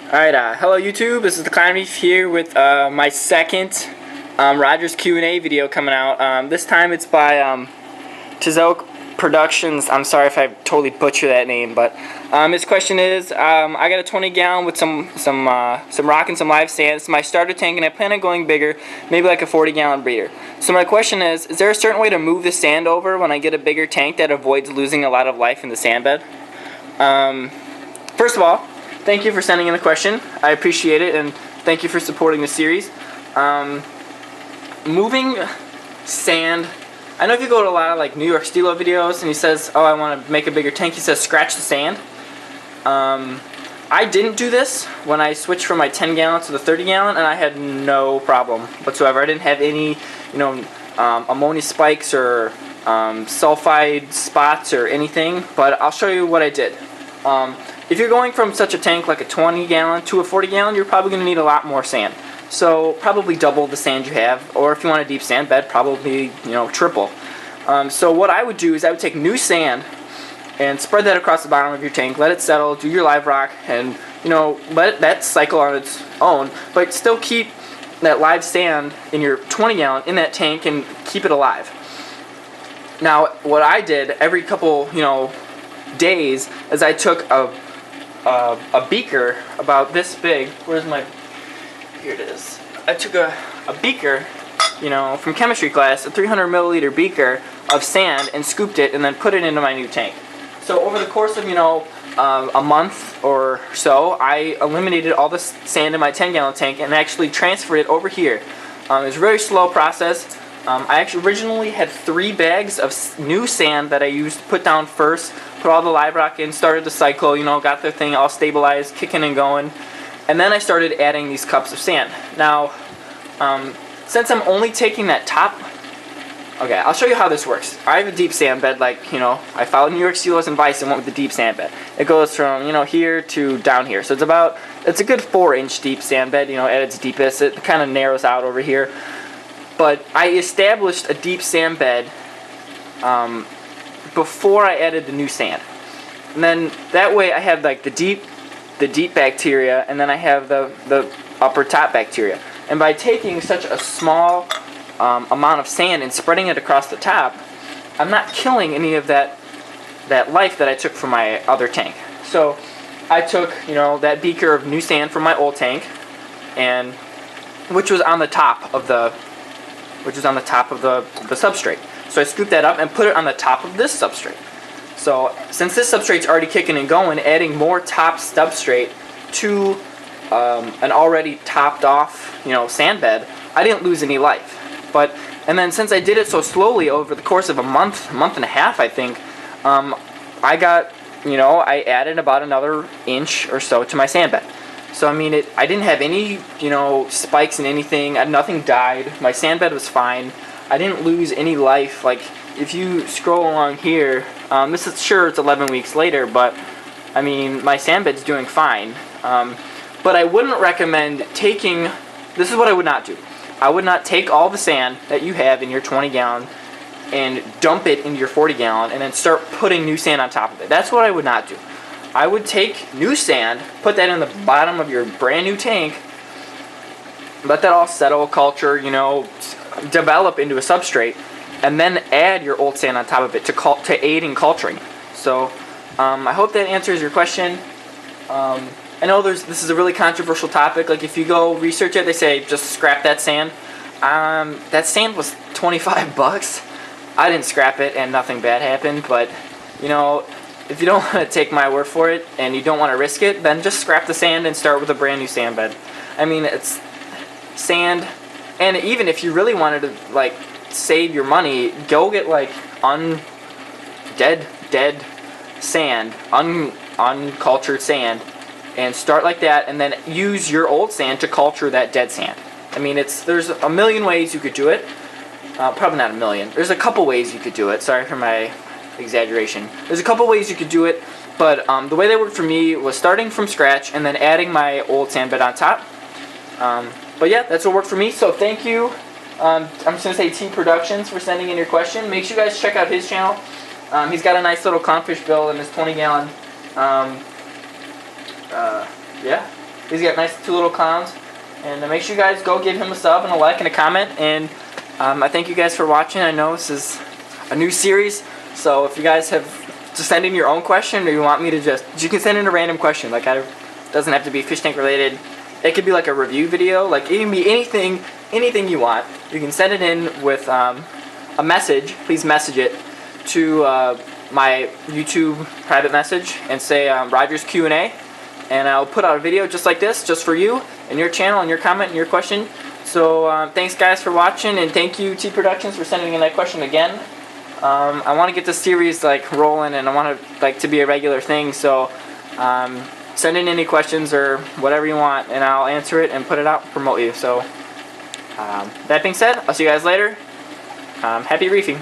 Alright, hello YouTube, this is the Clown Reef here with my second Rogers Q&A video coming out. This time it's by TizocProductions. I'm sorry if I totally butcher that name, but his question is, I got a 20 gallon with some rock and some live sand. It's my starter tank and I plan on going bigger, maybe like a 40 gallon breeder. So my question is there a certain way to move the sand over when I get a bigger tank that avoids losing a lot of life in the sand bed? First of all, thank you for sending in the question. I appreciate it, and thank you for supporting the series. Moving sand, I know if you go to a lot of like New York Stilo videos and he says, oh, I want to make a bigger tank, he says scratch the sand. I didn't do this when I switched from my 10 gallon to the 30 gallon, and I had no problem whatsoever. I didn't have any, ammonia spikes or sulfide spots or anything, but I'll show you what I did. If you're going from such a tank like a 20 gallon to a 40 gallon, you're probably going to need a lot more sand. So probably double the sand you have, or if you want a deep sand bed, probably triple. So what I would do is I would take new sand and spread that across the bottom of your tank, let it settle, do your live rock, and let that cycle on its own, but still keep that live sand in your 20 gallon in that tank and keep it alive. Now what I did every couple days is I took a beaker about this big. Where's my, here it is. I took a beaker, from chemistry class, a 300 milliliter beaker of sand, and scooped it and then put it into my new tank. So over the course of, a month or so, I eliminated all the sand in my 10 gallon tank and actually transferred it over here. It was a very slow process. I actually originally had 3 bags of new sand that I used to put down first, put all the live rock in, started the cycle, got the thing all stabilized, kicking and going, and then I started adding these cups of sand. Now, since I'm only taking that top, okay, I'll show you how this works. I have a deep sand bed, I followed New York Steelers and Vice and went with the deep sand bed. It goes from, here to down here. So it's a good 4-inch deep sand bed, at its deepest. It kind of narrows out over here. But I established a deep sand bed before I added the new sand, and then that way I have like the deep bacteria, and then I have the upper top bacteria. And by taking such a small amount of sand and spreading it across the top, I'm not killing any of that life that I took from my other tank. So I took that beaker of new sand from my old tank, and which was on the top of the substrate. So I scooped that up and put it on the top of this substrate. So since this substrate's already kicking and going, adding more top substrate to an already topped off sand bed, I didn't lose any life. And then since I did it so slowly over the course of a month and a half, I think, I got I added about another inch or so to my sand bed. So I didn't have any spikes in anything. Nothing died. My sand bed was fine. I didn't lose any life. Like if you scroll along here, this is sure it's 11 weeks later, but my sand bed's doing fine. But I wouldn't recommend taking. This is what I would not do. I would not take all the sand that you have in your 20 gallon and dump it into your 40 gallon and then start putting new sand on top of it. That's what I would not do. I would take new sand, put that in the bottom of your brand new tank, let that all settle, culture, develop into a substrate, and then add your old sand on top of it to aid in culturing. So I hope that answers your question. I know this is a really controversial topic. Like if you go research it, they say just scrap that sand. That sand was $25. I didn't scrap it and nothing bad happened, but if you don't want to take my word for it and you don't want to risk it, then just scrap the sand and start with a brand new sand bed. It's sand, and even if you really wanted to save your money, go get dead sand, uncultured sand, and start like that, and then use your old sand to culture that dead sand. There's a million ways you could do it. Probably not a million. There's a couple ways you could do it. Sorry for my exaggeration. There's a couple ways you could do it, but the way that worked for me was starting from scratch and then adding my old sand bed on top. But yeah, that's what worked for me. So thank you. I'm just going to say TizocProductions for sending in your question. Make sure you guys check out his channel. He's got a nice little clownfish build in his 20 gallon. Yeah. He's got nice 2 little clowns. And make sure you guys go give him a sub and a like and a comment. And I thank you guys for watching. I know this is a new series, so if you guys have to send in your own question, or you want me to you can send in a random question. Like, doesn't have to be fish tank related. It could be like a review video. Like, it can be anything you want. You can send it in with a message. Please message it to my YouTube private message and say Roger's Q&A, and I'll put out a video just like this, just for you and your channel and your comment and your question. So thanks guys for watching, and thank you TizocProductions for sending in that question again. I want to get this series like rolling, and I want it to be a regular thing. So send in any questions or whatever you want, and I'll answer it and put it out and promote you. So that being said, I'll see you guys later. Happy reefing.